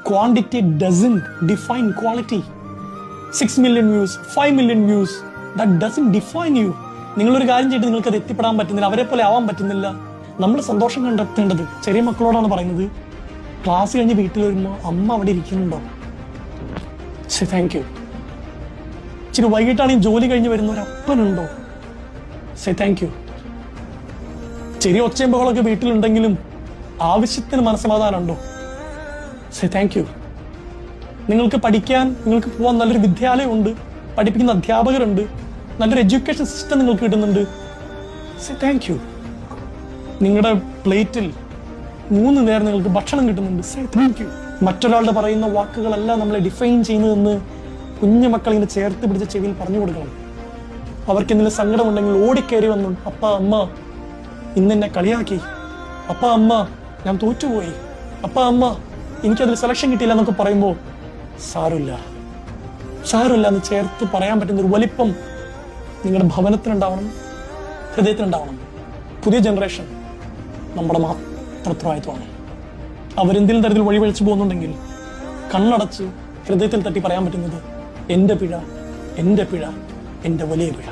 Quantity doesn't define quality. 6 million views, 5 million views, that doesn't define you. നിങ്ങളൊരു കാര്യം ചെയ്തിട്ട് നിങ്ങൾക്ക് അത് എത്തിപ്പെടാൻ പറ്റുന്നില്ല, അവരെ പോലെ ആവാൻ പറ്റുന്നില്ല. നമ്മൾ സന്തോഷം കണ്ടെത്തേണ്ടത് ചെറിയ മക്കളോടാണ് പറയുന്നത്. ക്ലാസ് കഴിഞ്ഞ് വീട്ടിൽ വരുമ്പോൾ അമ്മ അവിടെ ഇരിക്കുന്നുണ്ടോ, സേ താങ്ക് യു. ഇച്ചിരി വൈകിട്ടാണെങ്കിൽ ജോലി കഴിഞ്ഞ് വരുന്ന ഒരു അപ്പനുണ്ടോ, സേ താങ്ക് യു. ചെറിയ ഒച്ചയും ബഹളമൊക്കെ വീട്ടിലുണ്ടെങ്കിലും ആവശ്യത്തിന് മനസ്സമാധാനം ഉണ്ടോ, സേ താങ്ക് യു. നിങ്ങൾക്ക് പഠിക്കാൻ, നിങ്ങൾക്ക് പോകാൻ നല്ലൊരു വിദ്യാലയമുണ്ട്, പഠിപ്പിക്കുന്ന അധ്യാപകരുണ്ട്, നല്ലൊരു എഡ്യൂക്കേഷൻ സിസ്റ്റം നിങ്ങൾക്ക് കിട്ടുന്നുണ്ട്, സേ താങ്ക് യു. നിങ്ങളുടെ പ്ലേറ്റിൽ 3 നേരം നിങ്ങൾക്ക് ഭക്ഷണം കിട്ടുന്നുണ്ട്, സേ താങ്ക് യു. മറ്റൊരാളുടെ പറയുന്ന വാക്കുകളല്ല നമ്മളെ ഡിഫൈൻ ചെയ്യുന്നതെന്ന് കുഞ്ഞു മക്കൾ ഇങ്ങനെ ചേർത്ത് പിടിച്ച ചെവിയിൽ പറഞ്ഞു കൊടുക്കണം. അവർക്ക് എന്തെങ്കിലും സങ്കടമുണ്ടെങ്കിൽ ഓടിക്കയറി വന്നു, അപ്പ അമ്മ ഇന്നെന്നെ കളിയാക്കി, അപ്പ അമ്മ ഞാൻ തോറ്റുപോയി, അപ്പ അമ്മ എനിക്കതിൽ സെലക്ഷൻ കിട്ടിയില്ല എന്നൊക്കെ പറയുമ്പോൾ സാരമില്ല എന്ന് ചേർത്ത് പറയാൻ പറ്റുന്ന ഒരു വലിപ്പം നിങ്ങളുടെ ഭവനത്തിനുണ്ടാവണം, ഹൃദയത്തിനുണ്ടാവണം. പുതിയ ജനറേഷൻ നമ്മുടെ മാത്രം ഉത്തരവാദിത്വമാണ്. അവരെന്തെങ്കിലും തരത്തിൽ വഴിവഴിച്ചു പോകുന്നുണ്ടെങ്കിൽ കണ്ണടച്ച് ഹൃദയത്തിൽ തട്ടി പറയാൻ പറ്റുന്നത് എൻ്റെ പിഴ, എൻ്റെ പിഴ, എൻ്റെ വലിയ പിഴ.